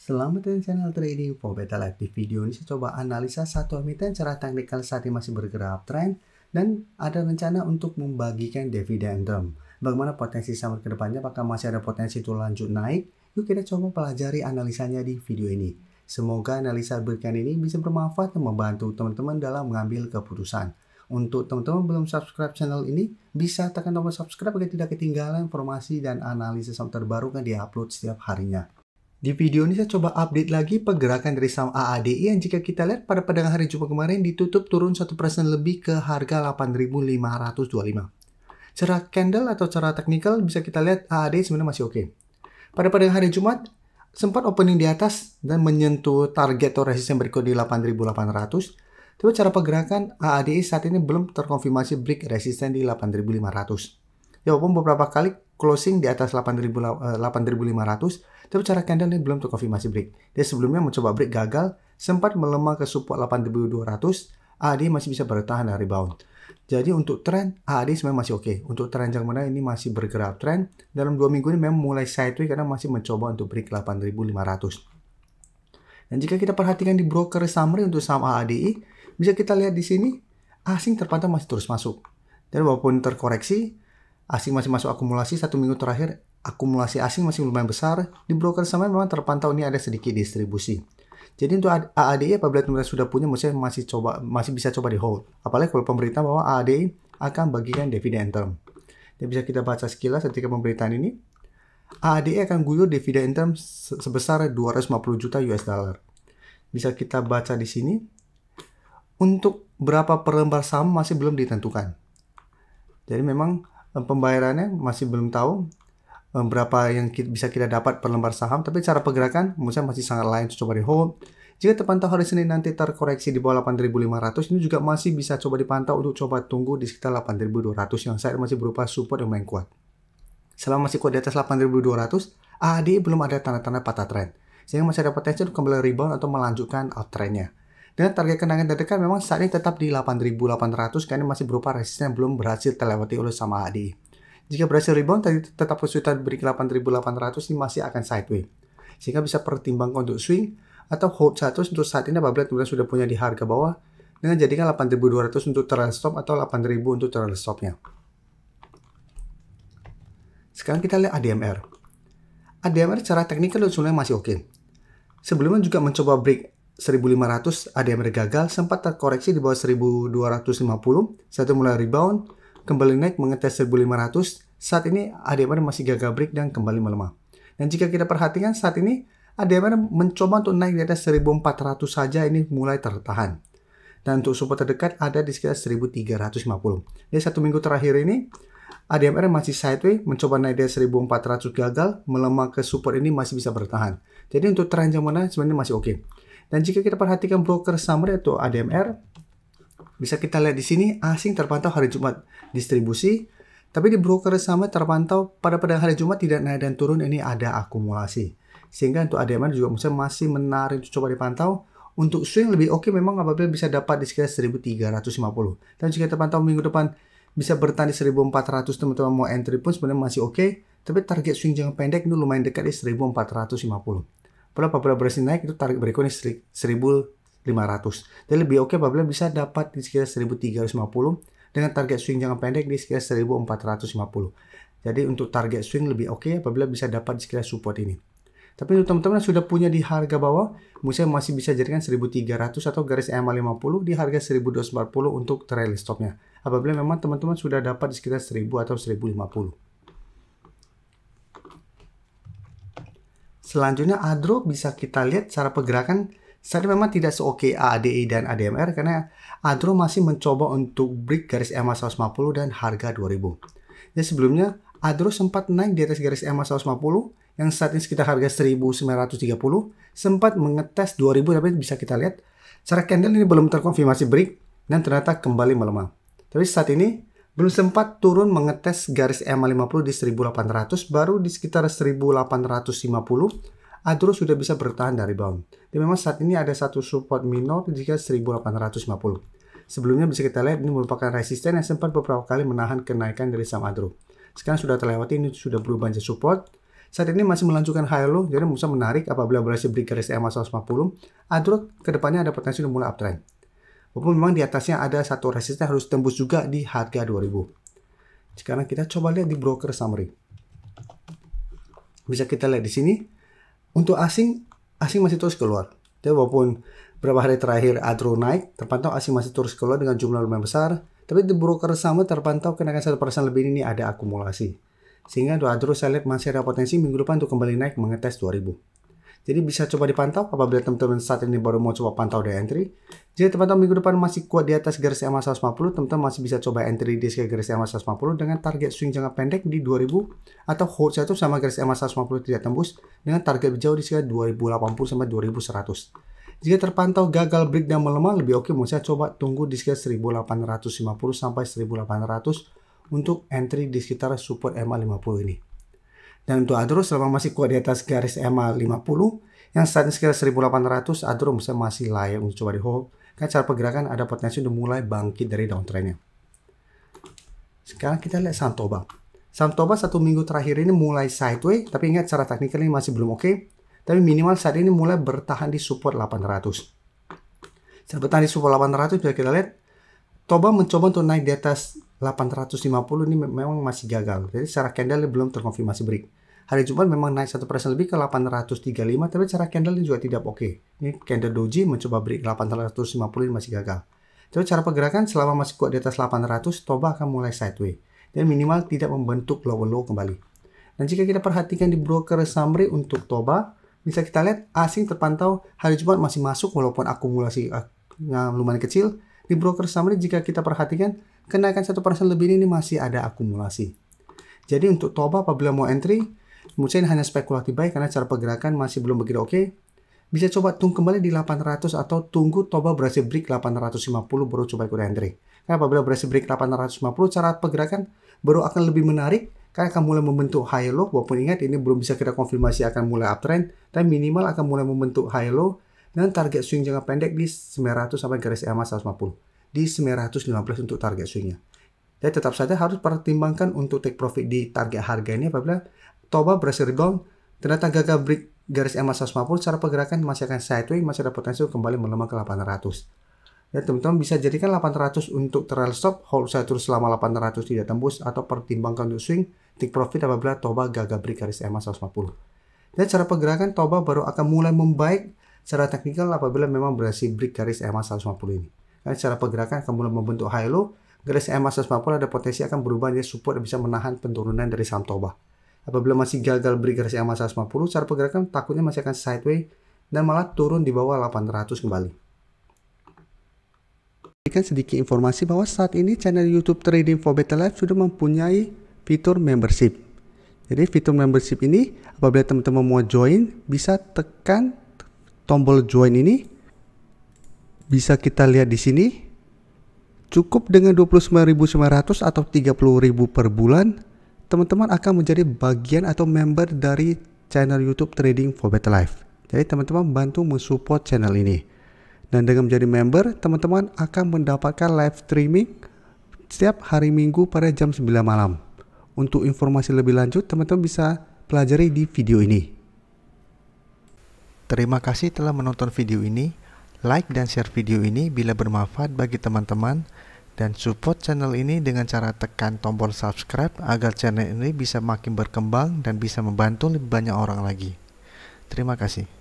Selamat datang di channel Trading for Better Life. Di video ini saya coba analisa satu emiten secara teknikal saat ini masih bergerak uptrend dan ada rencana untuk membagikan dividen term. Bagaimana potensi saham ke depannya? Apakah masih ada potensi itu lanjut naik? Yuk kita coba pelajari analisanya di video ini. Semoga analisa berikan ini bisa bermanfaat dan membantu teman-teman dalam mengambil keputusan. Untuk teman-teman belum subscribe channel ini, bisa tekan tombol subscribe agar tidak ketinggalan informasi dan analisis saham terbaru yang diupload setiap harinya. Di video ini saya coba update lagi pergerakan dari saham AADI yang jika kita lihat pada perdagangan hari Jumat kemarin ditutup turun 1% lebih ke harga 8.525. Secara candle atau secara teknikal bisa kita lihat AADI sebenarnya masih oke. Pada perdagangan hari Jumat sempat opening di atas dan menyentuh target atau resisten berikut di 8.800. Tapi cara pergerakan AADI saat ini belum terkonfirmasi break resisten di 8.500. Ya walaupun beberapa kali closing di atas 8.500, tapi cara candle ini belum terkonfirmasi break. Dia sebelumnya mencoba break gagal, sempat melemah ke support 8.200, AAD masih bisa bertahan dari rebound. Jadi untuk tren, AAD sebenarnya masih oke. Untuk tren jangka menengah ini masih bergerak tren. Dalam 2 minggu ini memang mulai sideways karena masih mencoba untuk break 8.500. Dan jika kita perhatikan di broker summary untuk saham AADI, bisa kita lihat di sini, asing terpantau masih terus masuk. Dan walaupun terkoreksi, asing masih masuk akumulasi 1 minggu terakhir, akumulasi asing masih lumayan besar. Di broker summary memang terpantau ini ada sedikit distribusi. Jadi untuk AADI apabila teman-teman sudah punya, masih bisa coba di hold. Apalagi kalau pemberitaan bahwa AADI akan bagikan dividen term. Dan bisa kita baca sekilas ketika pemberitaan ini, AADI akan guyur dividen term sebesar 250 juta US dollar. Bisa kita baca di sini. Untuk berapa per lembar saham masih belum ditentukan. Jadi memang pembayarannya masih belum tahu berapa yang bisa kita dapat per lembar saham, tapi cara pergerakan misalnya masih sangat lain, coba di hold. Jika terpantau hari Senin nanti terkoreksi di bawah 8.500, ini juga masih bisa coba dipantau untuk coba tunggu di sekitar 8.200 yang saat masih berupa support yang lumayan kuat. Selama masih kuat di atas 8.200, AADI belum ada tanda-tanda patah tren, sehingga masih ada potensi untuk kembali rebound atau melanjutkan uptrendnya. Dengan target kenaikan terdekat memang saat ini tetap di 8.800 karena masih berupa resisten yang belum berhasil terlewati oleh saham AADI. Jika berhasil rebound, tadi tetap kesulitan break 8.800 ini masih akan sideways. Sehingga bisa pertimbangkan untuk swing atau hold status untuk saat ini apabila teman sudah punya di harga bawah dengan jadikan 8.200 untuk trail stop atau 8.000 untuk trail stopnya. Sekarang kita lihat ADMR. ADMR secara teknikal sebenarnya masih oke. Sebelumnya juga mencoba break 1.500, ADMR gagal, sempat terkoreksi di bawah 1.250, saat itu mulai rebound, kembali naik mengetes 1.500, saat ini ADMR masih gagal break dan kembali melemah. Dan jika kita perhatikan saat ini, ADMR mencoba untuk naik di atas 1.400 saja, ini mulai tertahan. Dan untuk support terdekat ada di sekitar 1.350. Jadi 1 minggu terakhir ini, ADMR masih sideways, mencoba naik dari 1.400 gagal, melemah ke support ini masih bisa bertahan. Jadi untuk tren jangka menengah sebenarnya masih oke. Dan jika kita perhatikan broker summary atau ADMR, bisa kita lihat di sini asing terpantau hari Jumat distribusi, tapi di broker summary terpantau pada hari Jumat tidak naik dan turun, ini ada akumulasi. Sehingga untuk ADMR juga masih menarik coba dipantau. Untuk swing lebih oke memang apabila bisa dapat di sekitar 1.350. Dan jika terpantau minggu depan bisa bertahan di 1.400, teman-teman mau entry pun sebenarnya masih oke, tapi target swing jangka pendek ini lumayan dekat di 1.450. Apabila berhasil naik itu target berikutnya 1.500. Jadi lebih oke apabila bisa dapat di sekitar 1.350 dengan target swing jangka pendek di sekitar 1.450. Jadi untuk target swing lebih oke apabila bisa dapat di sekitar support ini. Tapi untuk teman-teman yang sudah punya di harga bawah, misalnya masih bisa jadikan 1.300 atau garis EMA 50 di harga 1.240 untuk trail stopnya. Apabila memang teman-teman sudah dapat di sekitar 1.000 atau 1.050. Selanjutnya ADRO bisa kita lihat cara pergerakan saat ini memang tidak seoke AADI dan ADMR karena ADRO masih mencoba untuk break garis EMA 150 dan harga 2000. Jadi sebelumnya ADRO sempat naik di atas garis EMA 150 yang saat ini sekitar harga 1930, sempat mengetes 2000 tapi bisa kita lihat cara candle ini belum terkonfirmasi break dan ternyata kembali melemah. Tapi saat ini belum sempat turun mengetes garis EMA 50 di 1800, baru di sekitar 1850 ADRO sudah bisa bertahan dari rebound. Dan memang saat ini ada satu support minor jika 1850. Sebelumnya bisa kita lihat ini merupakan resisten yang sempat beberapa kali menahan kenaikan dari saham ADRO. Sekarang sudah terlewati, ini sudah berubah menjadi support. Saat ini masih melanjutkan high low, jadi bisa menarik apabila berhasil break garis EMA 150. Adro kedepannya ada potensi untuk mulai uptrend. Walaupun memang di atasnya ada satu resisten harus tembus juga di harga 2000. Sekarang kita coba lihat di broker summary. Bisa kita lihat di sini, untuk asing masih terus keluar. Jadi walaupun beberapa hari terakhir Adro naik, terpantau asing masih terus keluar dengan jumlah lumayan besar. Tapi di broker sama terpantau kenaikan 1% lebih ini ada akumulasi. Sehingga Adro saya lihat masih ada potensi minggu depan untuk kembali naik mengetes 2000. Jadi bisa coba dipantau apabila teman-teman saat ini baru mau coba pantau di entry. Jika terpantau minggu depan masih kuat di atas garis EMA 150, teman-teman masih bisa coba entry di garis EMA 150 dengan target swing jangka pendek di 2000 atau hold satu sama garis EMA 150 tidak tembus dengan target jauh di sekitar 2080 sampai 2100. Jika terpantau gagal break dan melemah, lebih oke saya coba tunggu di sekitar 1850 sampai 1800 untuk entry di sekitar support EMA 50 ini. Dan untuk Adro selama masih kuat di atas garis EMA 50 yang saat ini sekitar 1800, Adro masih layak untuk coba di hold. Karena cara pergerakan ada potensi untuk mulai bangkit dari downtrendnya. Sekarang kita lihat saham Toba. Saham Toba 1 minggu terakhir ini mulai sideways, tapi ingat secara teknikal ini masih belum oke. Tapi minimal saat ini mulai bertahan di support 800. Saat bertahan di support 800 bisa kita lihat Toba mencoba untuk naik di atas 850 ini memang masih gagal. Jadi secara candle belum terkonfirmasi break. Hari Jumat memang naik 1% lebih ke 835, tapi secara candle ini juga tidak oke. Ini candle doji mencoba break 850 ini masih gagal. Tapi cara pergerakan selama masih kuat di atas 800, Toba akan mulai sideways. Dan minimal tidak membentuk low kembali. Dan jika kita perhatikan di broker summary untuk Toba, bisa kita lihat asing terpantau hari Jumat masih masuk walaupun akumulasi lumayan kecil. Di broker summary jika kita perhatikan kenaikan 1% lebih ini masih ada akumulasi. Jadi untuk Toba apabila mau entry, menurut saya ini hanya spekulatif baik karena cara pergerakan masih belum begitu oke. Bisa coba tunggu kembali di 800 atau tunggu Toba berhasil break 850 baru coba ikut entry. Karena apabila berhasil break 850 cara pergerakan baru akan lebih menarik. Karena akan mulai membentuk high low, walaupun ingat ini belum bisa kita konfirmasi akan mulai uptrend, tapi minimal akan mulai membentuk high low dan target swing jangka pendek di 900 sampai garis EMA 150. Di 915 untuk target swingnya. Jadi tetap saja harus pertimbangkan untuk take profit di target harga ini apabila Toba berhasil rebound, ternyata gagal break garis EMA 150, cara pergerakan masih akan sideways, masih ada potensi kembali melemah ke 800. Ya teman-teman bisa jadikan 800 untuk trail stop, hold saya terus selama 800 tidak tembus atau pertimbangkan untuk swing, take profit apabila Toba gagal break garis EMA 150. Dan cara pergerakan Toba baru akan mulai membaik secara teknikal apabila memang berhasil break garis EMA 150 ini. Karena cara pergerakan akan mulai membentuk high low, garis EMA 150 ada potensi akan berubah jadi support dan bisa menahan penurunan dari saham Toba. Apabila masih gagal break garis EMA 150, cara pergerakan takutnya masih akan sideways dan malah turun di bawah 800 kembali. Sedikit informasi bahwa saat ini channel YouTube Trading for Better Life sudah mempunyai fitur membership. Jadi fitur membership ini apabila teman-teman mau join bisa tekan tombol join ini. Bisa kita lihat di sini. Cukup dengan 29.900 atau 30.000 per bulan, teman-teman akan menjadi bagian atau member dari channel YouTube Trading for Better Life. Jadi teman-teman bantu mensupport channel ini. Dan dengan menjadi member, teman-teman akan mendapatkan live streaming setiap hari Minggu pada jam 9 malam. Untuk informasi lebih lanjut, teman-teman bisa pelajari di video ini. Terima kasih telah menonton video ini. Like dan share video ini bila bermanfaat bagi teman-teman. Dan support channel ini dengan cara tekan tombol subscribe agar channel ini bisa makin berkembang dan bisa membantu lebih banyak orang lagi. Terima kasih.